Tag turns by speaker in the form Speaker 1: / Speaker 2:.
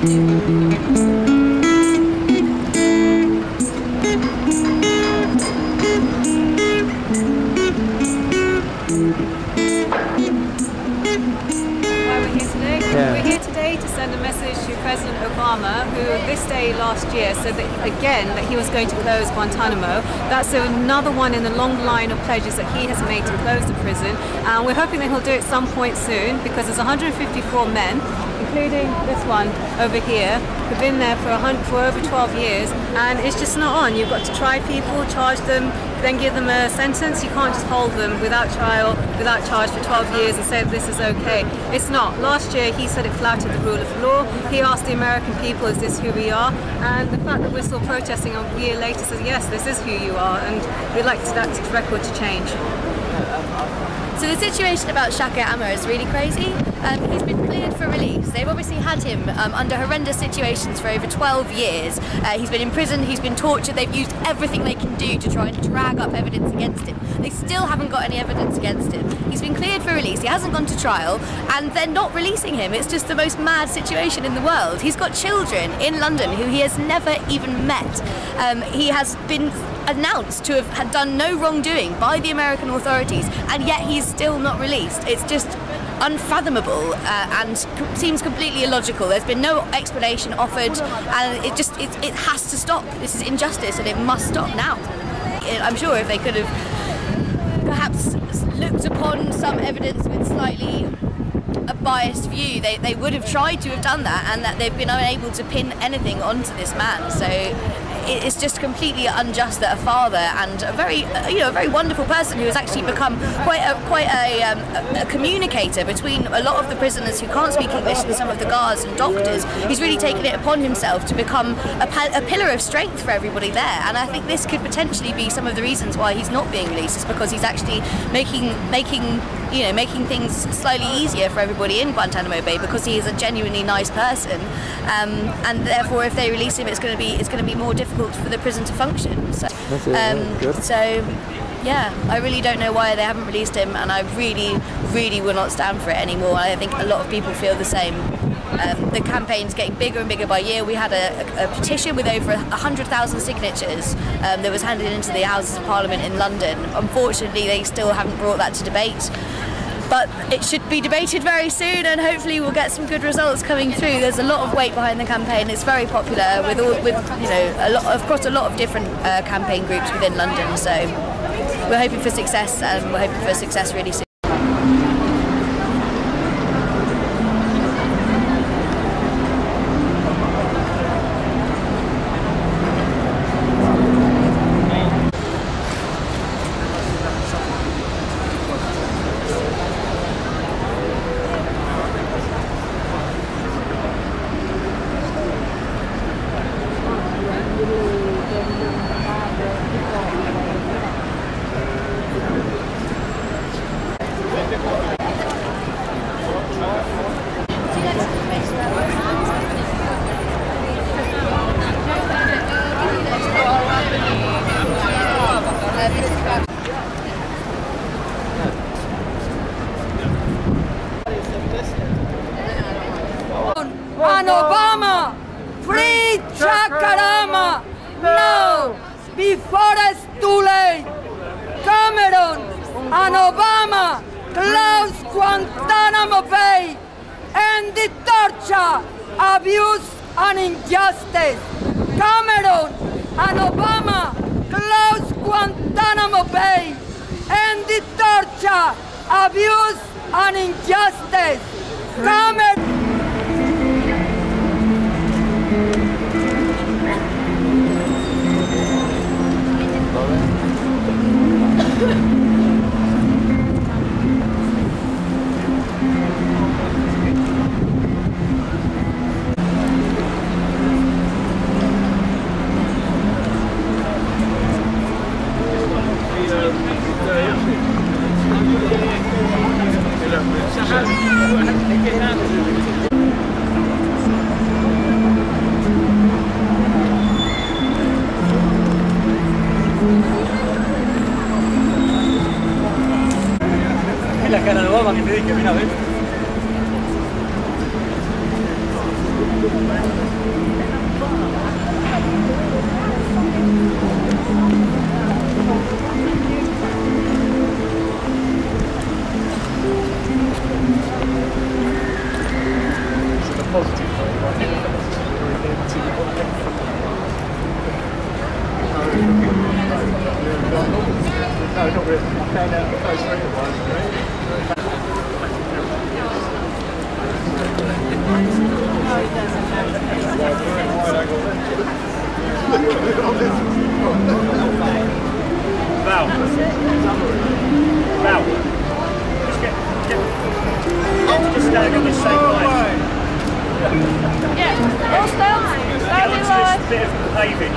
Speaker 1: We're here today to send a message to President Obama, who this day last year said that again that he was going to close Guantanamo. That's another one in the long line of pledges that he has made to close the prison, and we're hoping that he'll do it some point soon, because there's 154 men, including this one over here, who've been there for over 12 years, and it's just not on. You've got to try people, charge them, then give them a sentence. You can't just hold them without trial, without charge for 12 years and say this is okay. It's not. Last year he said it flouted the rule of law. He asked the American people, is this who we are? And the fact that we're still protesting a year later says yes, this is who you are, and we'd like that record to change.
Speaker 2: So the situation about Aamer is really crazy. He's been cleared for release. They've obviously had him under horrendous situations for over 12 years. He's been imprisoned, he's been tortured, they've used everything they can do to try and drag up evidence against him. They still haven't got any evidence against him. He's been cleared for release, he hasn't gone to trial, and they're not releasing him. It's just the most mad situation in the world. He's got children in London who he has never even met. He has been announced to have done no wrongdoing by the American authorities, and yet he's still not released. It's just unfathomable and seems completely illogical. There's been no explanation offered, and it has to stop. This is injustice, and it must stop now. I'm sure if they could have perhaps looked upon some evidence with slightly a biased view, they would have tried to have done that, and that they've been unable to pin anything onto this man. So it's just completely unjust that a father and a very wonderful person who has actually become quite a communicator between a lot of the prisoners who can't speak English and some of the guards and doctors, he's really taken it upon himself to become a pillar of strength for everybody there. And I think this could potentially be some of the reasons why he's not being released, is because he's actually making things slightly easier for everybody in Guantanamo Bay, because he is a genuinely nice person, and therefore if they release him, it's going to be more difficult for the prison to function. So, yeah, I really don't know why they haven't released him, and I really will not stand for it anymore. I think a lot of people feel the same. The campaign's getting bigger and bigger by year. We had a petition with over 100,000 signatures that was handed into the Houses of Parliament in London. Unfortunately, they still haven't brought that to debate. But it should be debated very soon, and hopefully we'll get some good results coming through. There's a lot of weight behind the campaign. It's very popular across a lot of different campaign groups within London. So we're hoping for success, and we're hoping for success really soon.
Speaker 3: And Obama, free Aamer, now, before it's too late. Cameron and Obama, close Guantanamo Bay, end the torture, abuse and injustice. Cameron and Obama, close Guantanamo Bay, end the torture, abuse and injustice. Cameron.
Speaker 4: La cara de Obama que te dije, mira, ¿ves? positive. No, not really. I found out the first thing it was, right? Val. Val. Just stand on this same line.
Speaker 2: Yeah, all still. Slowly
Speaker 4: Onto
Speaker 2: lower.
Speaker 4: this bit of paving.